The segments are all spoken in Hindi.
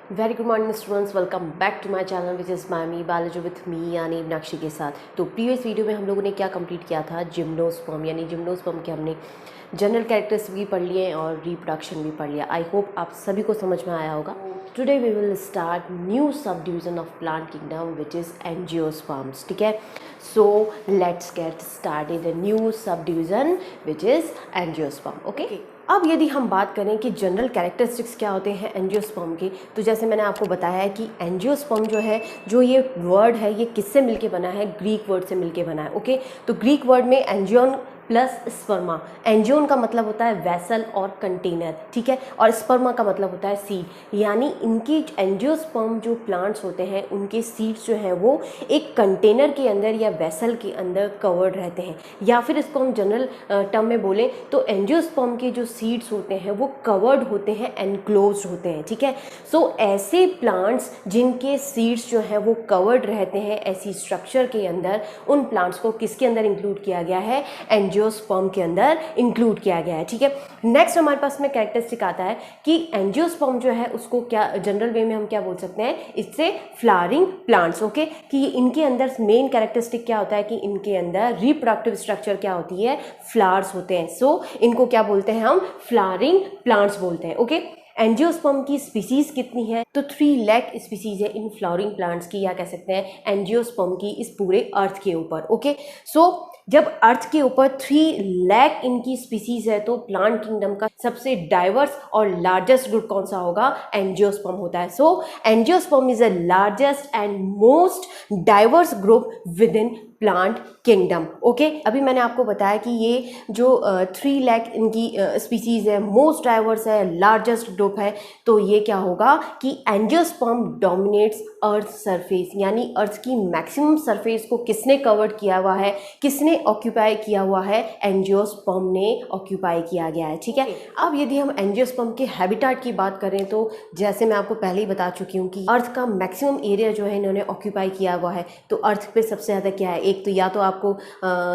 Very good morning students, welcome back to my channel which is Mami biology with me यानी मीनाक्षी के साथ। तो प्रीवियस वीडियो में हम लोगों ने क्या कंप्लीट किया था, जिम्नोस्पर्म यानी जिम्नोस्पर्म के हमने जनरल कैरेक्टरिस्टिक भी पढ़ लिए और रिप्रोडक्शन भी पढ़ लिया। आई होप आप सभी को समझ में आया होगा। Today we will start new subdivision of plant kingdom which is angiosperms. ठीक है, so let's get started a new subdivision which is angiosperm. Okay, अब यदि हम बात करें कि जनरल कैरेक्टरिस्टिक्स क्या होते हैं एंजियोस्पर्म के, तो जैसे मैंने आपको बताया है कि एंजियोस्पर्म जो है, जो ये वर्ड है, ये किससे मिलके बना है, ग्रीक वर्ड से मिलके बना है। ओके, तो ग्रीक वर्ड में एंजियोन प्लस स्पर्मा। एंजियोन का मतलब होता है वेसल और कंटेनर, ठीक है, और स्पर्मा का मतलब होता है सीड। यानी इनके एंजियोस्पर्म जो प्लांट्स होते हैं उनके सीड्स जो हैं वो एक कंटेनर के अंदर या वेसल के अंदर कवर्ड रहते हैं, या फिर इसको हम जनरल टर्म में बोलें तो एंजियोस्पर्म के जो सीड्स होते हैं वो कवर्ड होते हैं, एनक्लोज्ड होते हैं। ठीक है, सो ऐसे प्लांट्स जिनके सीड्स जो है वो कवर्ड रहते हैं ऐसी स्ट्रक्चर के अंदर, उन प्लांट्स को किसके अंदर इंक्लूड किया गया है, एंजियोस्पर्म के अंदर इंक्लूड किया गया है। ठीक है, नेक्स्ट हमारे पास में कैरेक्टरिस्टिक आता है कि एंजियोस्पर्म जो है उसको क्या जनरल वे में हम क्या बोल सकते हैं, इससे फ्लावरिंग प्लांट्स। ओके, कि इनके अंदर मेन कैरेक्टरिस्टिक क्या होता है कि इनके अंदर रिप्रोडक्टिव स्ट्रक्चर क्या होती है, फ्लावर्स होते हैं। सो इनको क्या बोलते हैं हम, फ्लावरिंग प्लांट्स बोलते हैं। ओके, एंजियोस्पर्म की स्पीसीज कितनी है, तो 3 लाख स्पीसीज है इन फ्लावरिंग प्लांट्स की, या कह सकते हैं एंजियोस्पर्म की इस पूरे अर्थ के ऊपर। ओके, सो जब अर्थ के ऊपर 3 लाख इनकी स्पीसीज है तो प्लांट किंगडम का सबसे डाइवर्स और लार्जेस्ट ग्रुप कौन सा होगा, एंजियोस्पर्म होता है। So angiosperm is the largest and most diverse group within plant kingdom. Okay, अभी मैंने आपको बताया कि ये जो 3 लाख इनकी स्पीसीज है, मोस्ट डाइवर्स है, लार्जेस्ट ग्रुप है, तो ये क्या होगा कि एंजियोस्पर्म डोमिनेट्स अर्थ सरफेस, यानी अर्थ की मैक्सिमम सरफेस को किसने कवर किया हुआ है, किसने ऑक्यूपाई किया हुआ है, एंजियोस्पर्म ने ऑक्यूपाई किया गया है। ठीक है, अब यदि हम एंजियोस्पर्म के हैबिटेट की बात करें तो जैसे मैं आपको पहले ही बता चुकी हूँ कि अर्थ का मैक्सिमम एरिया जो है इन्होंने ऑक्यूपाई किया हुआ है। तो अर्थ पे सबसे ज़्यादा क्या है, एक तो या तो आपको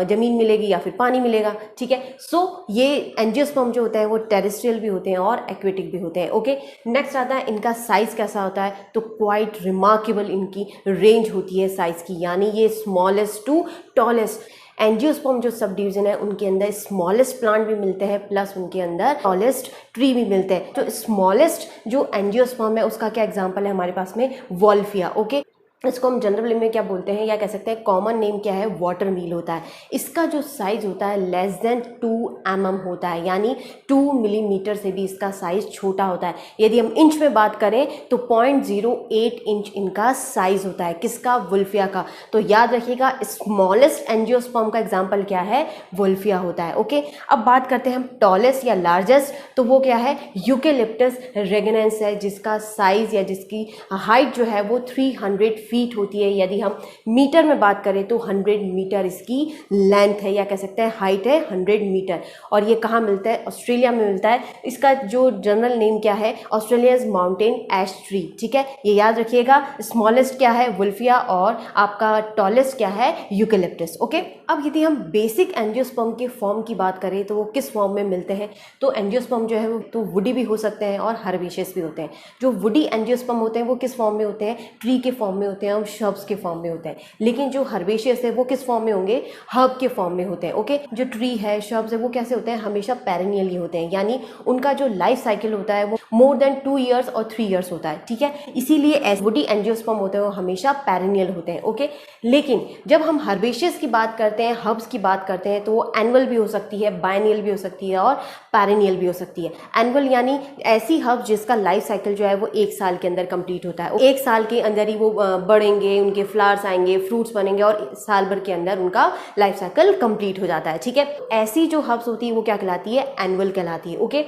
ज़मीन मिलेगी या फिर पानी मिलेगा। ठीक है, सो ये एंजियोस्पर्म जो होता है वो टेरेस्ट्रियल भी होते हैं और एक्वेटिक भी होते हैं। ओके, नेक्स्ट आता है इनका साइज़ कैसा होता है, तो क्वाइट रिमार्केबल इनकी रेंज होती है साइज़ की, यानी ये स्मॉलेस्ट टू टॉलेस्ट। एंजियोस्पर्म जो सब डिवीजन है उनके अंदर स्मॉलेस्ट प्लांट भी मिलते हैं प्लस उनके अंदर टॉलेस्ट ट्री भी मिलते हैं। तो स्मॉलेस्ट जो एंजियोस्पर्म है उसका क्या एग्जांपल है हमारे पास में, वॉल्फिया। ओके, इसको हम जनरल में क्या बोलते हैं, या कह सकते हैं कॉमन नेम क्या है, वाटर मील होता है। इसका जो साइज होता है लेस देन 2 mm होता है, यानी 2 मिलीमीटर से भी इसका साइज छोटा होता है। यदि हम इंच में बात करें तो 0.08 इंच इनका साइज होता है, किसका, वुल्फिया का। तो याद रखिएगा स्मॉलेस्ट एंजियोस्पर्म का एग्जाम्पल क्या है, वुल्फिया होता है। ओके, अब बात करते हैं हम टॉलेस्ट या लार्जेस्ट, तो वो क्या है, यूकेलिप्टस रेगनेंस है, जिसका साइज या जिसकी हाइट जो है वो 300 फीट होती है। यदि हम मीटर में बात करें तो 100 मीटर इसकी लेंथ है, या कह सकते हैं हाइट है 100 मीटर। और ये कहाँ मिलता है, ऑस्ट्रेलिया में मिलता है। इसका जो जनरल नेम क्या है, ऑस्ट्रेलियाज माउंटेन एश ट्री। ठीक है, ये याद रखिएगा। स्मॉलेस्ट क्या है, वुल्फिया, और आपका टॉलेस्ट क्या है, यूकेलिप्टस। ओके, अब यदि हम बेसिक एंजियोस्पर्म के फॉर्म की बात करें तो वो किस फॉर्म में मिलते हैं, तो एंजियोस्पर्म जो है वो तो वुडी भी हो सकते हैं और हर्बेशियस भी होते हैं। जो वुडी एंजियोस्पर्म होते हैं वो किस फॉर्म में होते हैं, ट्री के फॉर्म में होते हैं और शब्स के फॉर्म में होते हैं। लेकिन जो हर्बेशियस है वो किस फॉर्म में होंगे, हर्ब के फॉर्म में होते हैं। ओके, जो ट्री है, शब्स है, वो कैसे होते हैं, हमेशा पेरेनियली होते हैं, यानी उनका जो लाइफ साइकिल होता है वो मोर देन 2 ईयर्स और 3 ईयर्स होता है। ठीक है, इसीलिए वुडी एंजियोस्पर्म होते हैं वो हमेशा पेरेनियल होते हैं। ओके, लेकिन जब हम हर्बेशियस की बात करते हैं, हर्ब्स की बात करते हैं, तो वो एनुअल भी हो सकती है, बायनियल भी हो सकती है और पेरेनियल भी हो सकती है। एनुअल यानी ऐसी हर्ब्स जिसका लाइफ साइकिल जो है वो 1 साल के अंदर कंप्लीट होता है। 1 साल के अंदर ही वो बढ़ेंगे, उनके फ्लावर्स आएंगे, फ्रूट्स बनेंगे और साल भर के अंदर उनका लाइफ साइकिल कंप्लीट हो जाता है। ठीक है, ऐसी जो हर्ब्स होती है वो क्या कहलाती है, एनुअल कहलाती है। ओके,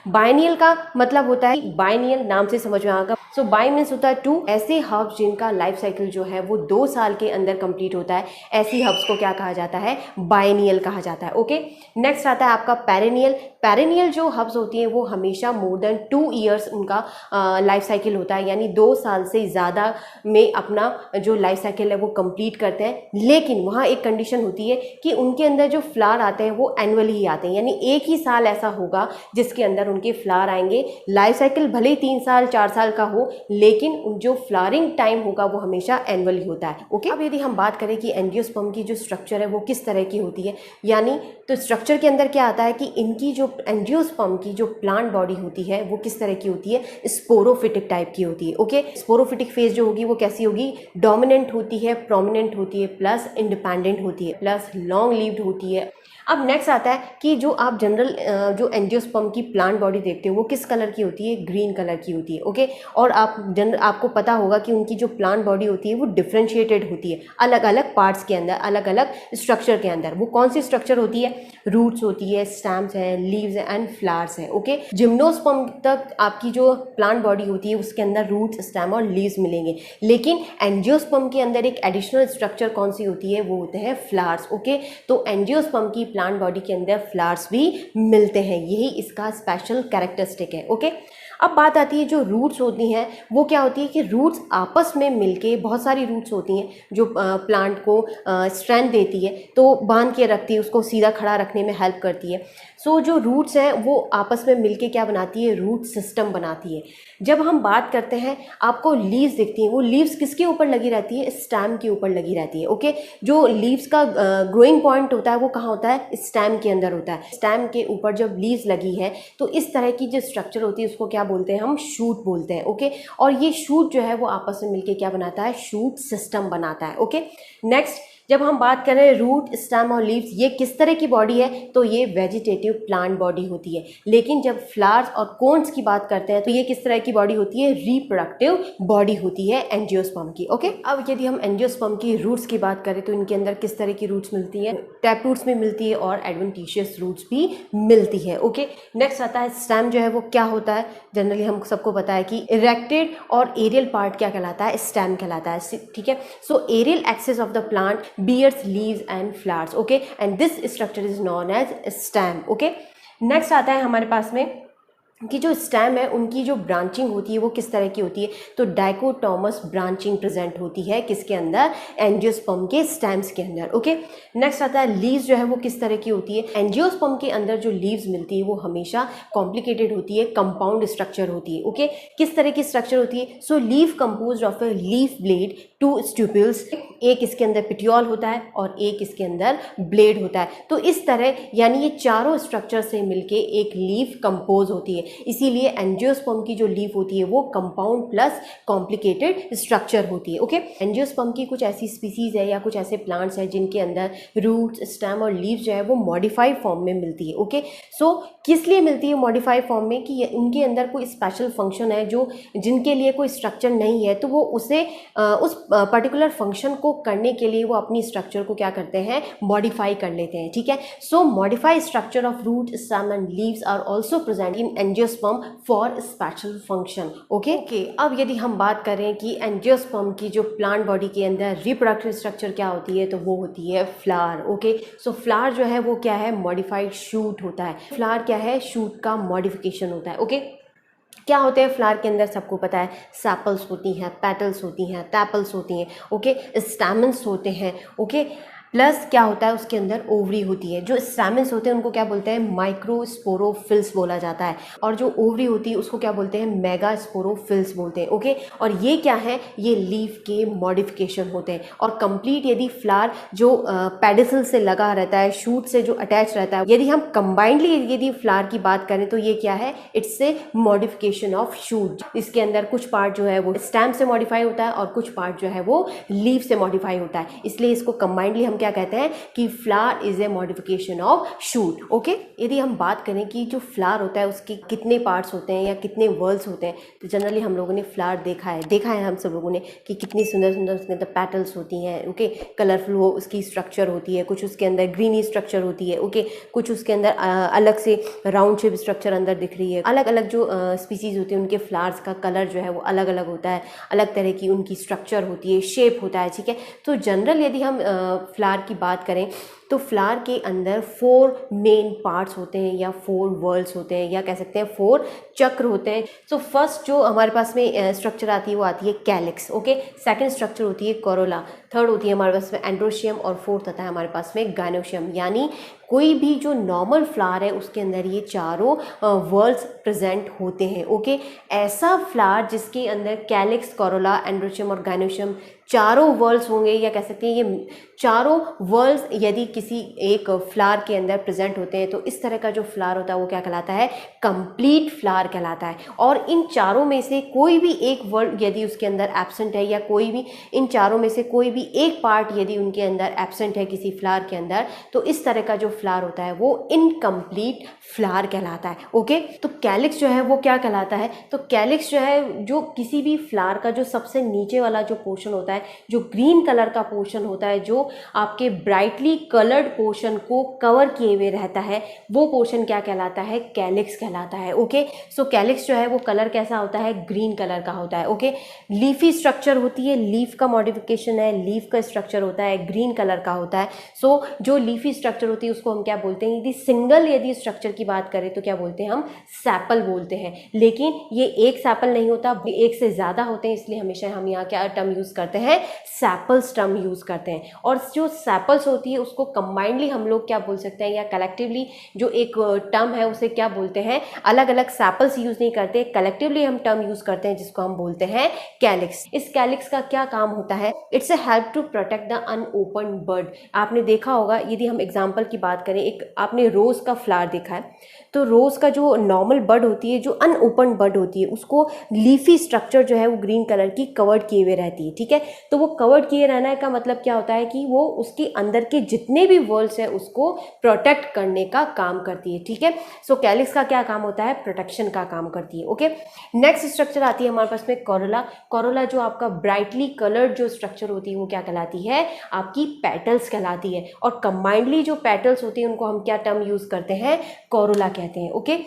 बायनियल का मतलब होता है, बायनियल नाम से समझ में आएगा। सो बाय मीन्स होता है 2, ऐसे हर्ब्स जिनका लाइफ साइकिल जो है वो 2 साल के अंदर कंप्लीट होता है, ऐसी हर्ब्स को क्या कहा जाता है, बायनियल कहा जाता है। ओके, नेक्स्ट आता है आपका पेरेनियल। पेरेनियल जो हर्ब्स होती हैं वो हमेशा मोर देन 2 ईयर्स उनका लाइफ साइकिल होता है, यानी 2 साल से ज़्यादा में अपना जो लाइफ साइकिल है वो कंप्लीट करते हैं। लेकिन वहाँ एक कंडीशन होती है कि उनके अंदर जो फ्लावर आते हैं वो एनुअली ही आते हैं, यानी एक ही साल ऐसा होगा जिसके अंदर उनके फ्लावर आएंगे। लाइफ साइकिल भले ही 3 साल 4 साल का हो, लेकिन जो फ्लावरिंग टाइम होगा वो हमेशा एनुअली होता है। ओके, अब यदि हम बात करें कि एंजियोस्पर्म की जो स्ट्रक्चर है वो किस तरह की होती है, यानी तो स्ट्रक्चर के अंदर क्या आता है कि इनकी जो एंजियोस्पर्म की जो प्लांट बॉडी होती है वो किस तरह की होती है, स्पोरोफिटिक टाइप की होती है। ओके, स्पोरोफिटिक फेज जो होगी वो कैसी होगी, डोमिनेंट होती है, प्रोमिनेंट होती है, प्लस इंडिपेंडेंट होती है, प्लस लॉन्ग लीव्ड होती है। अब नेक्स्ट आता है कि जो आप जनरल जो एंजियोस्पर्म की प्लांट बॉडी देखते हो वो किस कलर की होती है, ग्रीन कलर की होती है। ओके, और आपको पता होगा कि उनकी जो प्लांट बॉडी होती है वो डिफरेंशिएटेड होती है अलग अलग पार्ट्स के अंदर, अलग अलग स्ट्रक्चर के अंदर। वो कौन सी स्ट्रक्चर होती है, रूट्स होती है, स्टेम्स हैं, लीव्स हैं एंड फ्लावर्स हैं। ओके, जिम्नोस्पर्म तक आपकी जो प्लांट बॉडी होती है उसके अंदर रूट्स, स्टेम और लीव्स मिलेंगे, लेकिन एंजियोस्पर्म के अंदर एक एडिशनल स्ट्रक्चर कौन सी होती है, वो होते हैं फ्लावर्स। ओके, तो एंजियोस्पर्म की प्लांट बॉडी के अंदर फ्लावर्स भी मिलते हैं, यही इसका स्पेशल कैरेक्टरिस्टिक है। ओके, अब बात आती है जो रूट्स होती हैं वो क्या होती है कि रूट्स आपस में मिलके, बहुत सारी रूट्स होती हैं जो प्लांट को स्ट्रेंथ देती है, तो बांध के रखती है, उसको सीधा खड़ा रखने में हेल्प करती है। सो जो रूट्स हैं वो आपस में मिलके क्या बनाती है, रूट सिस्टम बनाती है। जब हम बात करते हैं आपको लीव्स दिखती हैं, वो लीव्स किसके ऊपर लगी रहती है, स्टेम के ऊपर लगी रहती है। ओके, जो लीव्स का ग्रोइंग पॉइंट होता है वो कहाँ होता है, स्टेम के अंदर होता है। स्टेम के ऊपर जब लीव्स लगी है तो इस तरह की जो स्ट्रक्चर होती है उसको क्या बोलते हैं, हम शूट बोलते हैं। ओके, और ये शूट जो है वो आपस में मिलके क्या बनाता है, शूट सिस्टम बनाता है। ओके, नेक्स्ट जब हम बात करें रूट, स्टेम और लीव्स, ये किस तरह की बॉडी है, तो ये वेजिटेटिव प्लांट बॉडी होती है। लेकिन जब फ्लावर्स और कोन्स की बात करते हैं तो ये किस तरह की बॉडी होती है, रिप्रोडक्टिव बॉडी होती है एंजियोस्पर्म की। ओके, अब यदि हम एंजियोस्पर्म की रूट्स की बात करें तो इनके अंदर किस तरह की रूट्स मिलती है, टैप रूट्स भी मिलती है और एडवेंटिशियस रूट्स भी मिलती है। ओके, नेक्स्ट आता है स्टेम जो है वो क्या होता है, जनरली हम सबको पता है कि इरेक्टेड और एरियल पार्ट क्या कहलाता है, स्टेम कहलाता है। ठीक है, so aerial axis of the plant bears leaves and flowers. Okay, and this structure is known as stem. Okay, next आता है हमारे पास में कि जो स्टेम है उनकी जो ब्रांचिंग होती है वो किस तरह की होती है, तो डाइकोटोमस ब्रांचिंग प्रेजेंट होती है किसके अंदर, एंजियोस्पर्म के स्टेम्स के अंदर। ओके, नेक्स्ट आता है लीव्स जो है वो किस तरह की होती है, एंजियोस्पर्म के अंदर जो लीव्स मिलती है वो हमेशा कॉम्प्लिकेटेड होती है, कंपाउंड स्ट्रक्चर होती है। ओके, किस तरह की स्ट्रक्चर होती है, so leave composed of a leaf blade, 2 स्ट्यूप्यूल्स, एक इसके अंदर पिट्यूल होता है और एक इसके अंदर ब्लेड होता है। तो इस तरह यानी ये चारों स्ट्रक्चर से मिलके एक लीफ कंपोज होती है, इसीलिए एंजियोस्पर्म की जो लीफ होती है वो कंपाउंड प्लस कॉम्प्लिकेटेड स्ट्रक्चर होती है। ओके, एंजियोस्पर्म की कुछ ऐसी स्पीसीज है या कुछ ऐसे प्लांट्स हैं जिनके अंदर रूट्स, स्टेम और लीव्स जो है वो मॉडिफाइड फॉर्म में मिलती है। ओके, सो किस लिए मिलती है मॉडिफाइड फॉर्म में, कि उनके अंदर कोई स्पेशल फंक्शन है जो जिनके लिए कोई स्ट्रक्चर नहीं है, तो वो उसे उस पर्टिकुलर फंक्शन को करने के लिए वो अपनी स्ट्रक्चर को क्या करते हैं, मॉडिफाई कर लेते हैं। ठीक है, so modified structure of root, stem and leaves are also present in angiosperm for special function. Okay, अब यदि हम बात करें कि एंजियोस्पर्म की जो प्लांट बॉडी के अंदर रिप्रोडक्टिव स्ट्रक्चर क्या होती है, तो वो होती है फ्लावर। ओके, सो फ्लावर जो है वो क्या है, मॉडिफाइड शूट होता है। फ्लावर क्या है, शूट का मॉडिफिकेशन होता है। ओके, क्या होते हैं फ्लावर के अंदर, सबको पता है, सेपल्स होती हैं, पेटल्स होती हैं, टैपल्स होती हैं। ओके, स्टैमेंस होते हैं। ओके, प्लस क्या होता है उसके अंदर ओवरी होती है। जो स्टैमेंस होते हैं उनको क्या बोलते हैं, माइक्रोस्पोरोफिल्स बोला जाता है, और जो ओवरी होती है उसको क्या बोलते हैं, मेगास्पोरोफिल्स बोलते हैं। ओके, और ये क्या है, ये लीफ के मॉडिफिकेशन होते हैं। और कंप्लीट यदि फ्लावर जो पेडिसल से लगा रहता है, शूट से जो अटैच रहता है, यदि हम कंबाइंडली यदि फ्लावर की बात करें तो ये क्या है, it's a modification of shoot. इसके अंदर कुछ पार्ट जो है वो स्टेम से मॉडिफाई होता है और कुछ पार्ट जो है वो लीफ से मॉडिफाई होता है, इसलिए इसको कंबाइंडली हम क्या कहते हैं कि flower is a modification of shoot. Okay, यदि हम बात करें कि जो फ्लावर होता है उसके कितने पार्ट्स होते हैं या कितने वर्ल्स होते हैं, तो जनरली हम लोगों ने फ्लावर देखा है हम सब लोगों ने कि कितनी सुंदर सुंदर उसके अंदर पेटल्स होती हैं। ओके, कलरफुल वो उसकी स्ट्रक्चर होती है, कुछ उसके अंदर ग्रीनी स्ट्रक्चर होती है। ओके, कुछ उसके अंदर अलग से राउंड शेप स्ट्रक्चर अंदर दिख रही है। अलग अलग जो स्पीसीज होती है उनके फ्लावर्स का कलर जो है वो अलग अलग होता है, अलग तरह की उनकी स्ट्रक्चर होती है, शेप होता है। ठीक है, तो जनरल यदि हम फ्लावर की बात करें तो फ्लावर के अंदर 4 मेन पार्ट्स होते हैं या 4 वर्ल्स होते हैं या कह सकते हैं 4 चक्र होते हैं। सो फर्स्ट जो हमारे पास में स्ट्रक्चर आती है वो आती है कैलिक्स, ओके। सेकंड स्ट्रक्चर होती है कोरोला, थर्ड होती है हमारे पास में एंड्रोशियम और फोर्थ आता है हमारे पास में गायनोशियम। यानी कोई भी जो नॉर्मल फ्लावर है उसके अंदर ये चारों वर्ल्स प्रेजेंट होते हैं, ओके। ऐसा फ्लावर जिसके अंदर कैलिक्स, कोरोला, एंड्रोशियम और गायनोशियम चारों वर्ल्स होंगे या कह सकते हैं ये चारों वर्ल्स यदि किसी एक फ्लावर के अंदर प्रेजेंट होते हैं तो इस तरह का जो फ्लावर होता है वो क्या कहलाता है, कंप्लीट फ्लावर कहलाता है। और इन चारों में से कोई भी एक वर्ड यदि उसके अंदर एब्सेंट है या कोई भी इन चारों में से कोई भी एक पार्ट यदि उनके अंदर एब्सेंट है किसी फ्लावर के अंदर तो इस तरह का जो फ्लावर होता है वो इनकम्प्लीट फ्लावर कहलाता है, ओके। तो कैलिक्स जो है वो क्या कहलाता है, तो कैलिक्स जो है जो किसी भी फ्लावर का जो सबसे नीचे वाला जो पोर्शन होता है, जो ग्रीन कलर का पोर्शन होता है, जो आपके ब्राइटली कलर्ड पोर्शन को कवर किए हुए रहता है, वो पोर्शन क्या कहलाता है, कैलिक्स कहलाता है, ओके। सो कैलिक्स जो है वो कलर कैसा होता है, ग्रीन कलर का होता है, ओके। लीफी स्ट्रक्चर होती है, लीफ का मॉडिफिकेशन है, लीफ का स्ट्रक्चर होता है ग्रीन कलर का होता है। सो जो लीफी स्ट्रक्चर होती है उसको हम क्या बोलते हैं, यदि सिंगल यदि स्ट्रक्चर की बात करें तो क्या बोलते हैं, हम सैपल बोलते हैं। लेकिन ये एक सैपल नहीं होता, एक से ज़्यादा होते हैं, इसलिए हमेशा हम यहाँ क्या टर्म यूज़ करते हैं, सैपल्स टर्म यूज़ करते हैं। और जो सैपल्स होती है उसको कंबाइंडली हम लोग क्या बोल सकते हैं या कलेक्टिवली जो एक टर्म है उसे क्या बोलते हैं, अलग अलग सैपल्स यूज़ नहीं करते, कलेक्टिवली हम टर्म यूज़ करते हैं जिसको हम बोलते हैं कैलिक्स। इस कैलिक्स का क्या काम होता है, it's a help to protect the unopen bird. आपने देखा होगा यदि हम एग्जाम्पल की बात करें, एक आपने रोज़ का फ्लावर देखा है, तो रोज़ का जो नॉर्मल बड होती है, जो अनओपन बड होती है, उसको लीफी स्ट्रक्चर जो है वो ग्रीन कलर की कवर्ड किए हुए रहती है, ठीक है। तो वो कवर्ड किए रहने का मतलब क्या होता है कि वो उसके अंदर के जितने भी वर्ल्स हैं उसको प्रोटेक्ट करने का काम करती है, ठीक है। सो कैलिक्स का क्या काम होता है, प्रोटेक्शन का काम करती है, ओके। नेक्स्ट स्ट्रक्चर आती है हमारे पास में कोरोला। कोरोला जो आपका ब्राइटली कलर्ड जो स्ट्रक्चर होती है वो क्या कहलाती है, आपकी पेटल्स कहलाती है। और कंबाइंडली जो पेटल्स होती है उनको हम क्या टर्म यूज करते हैं, कोरोला कहते हैं, ओके।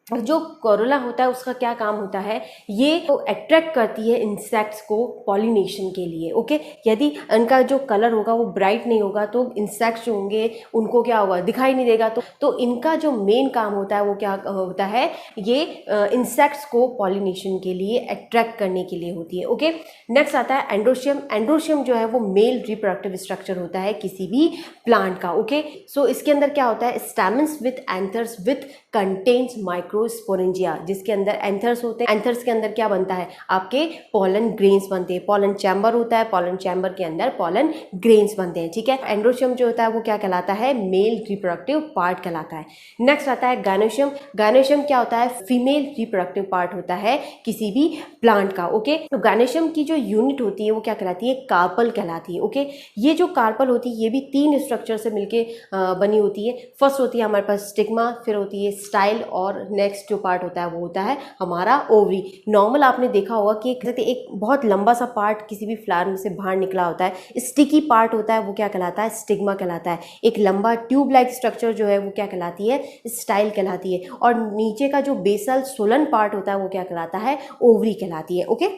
और जो कोरोला होता है उसका क्या काम होता है, ये तो अट्रैक्ट करती है इंसेक्ट्स को पॉलिनेशन के लिए, ओके। यदि इनका जो कलर होगा वो ब्राइट नहीं होगा तो इंसेक्ट्स जो होंगे उनको क्या होगा, दिखाई नहीं देगा। तो इनका जो मेन काम होता है वो क्या होता है, ये इंसेक्ट्स को पॉलिनेशन के लिए अट्रैक्ट करने के लिए होती है, ओके। नेक्स्ट आता है एंड्रोशियम। एंड्रोशियम जो है वो मेल रिप्रोडक्टिव स्ट्रक्चर होता है किसी भी प्लांट का, ओके। सो इसके अंदर क्या होता है, stamens with anthers with contains microsporangia, जिसके अंदर एंथर्स होते हैं। एंथर्स के अंदर क्या बनता है, आपके पॉलन ग्रेन्स बनते हैं, पॉलन चैम्बर होता है, पॉलन चैम्बर के अंदर पॉलन ग्रेन्स बनते हैं, ठीक है। एंड्रोशियम जो होता है वो क्या कहलाता है, मेल रिप्रोडक्टिव पार्ट कहलाता है। नेक्स्ट आता है गायनोशियम। गायनोशियम क्या होता है, फीमेल रिप्रोडक्टिव पार्ट होता है किसी भी प्लांट का, ओके। तो गायनोशियम की जो यूनिट होती है वो क्या कहलाती है, कार्पल कहलाती है, ओके। ये जो कार्पल होती है ये भी 3 स्ट्रक्चर से मिलके बनी होती है। फर्स्ट होती है हमारे पास स्टिग्मा, फिर होती है स्टाइल, और नेक्स्ट जो पार्ट होता है वो होता है हमारा ओवरी। नॉर्मल आपने देखा होगा कि एक बहुत लंबा सा पार्ट किसी भी फ्लावर में से बाहर निकला होता है, स्टिकी पार्ट होता है वो क्या कहलाता है, स्टिग्मा कहलाता है। एक लंबा ट्यूब लाइक स्ट्रक्चर जो है वो क्या कहलाती है, स्टाइल कहलाती है। और नीचे का जो बेसल सोलन पार्ट होता है वो क्या कहलाता है, ओवरी कहलाती है, ओके।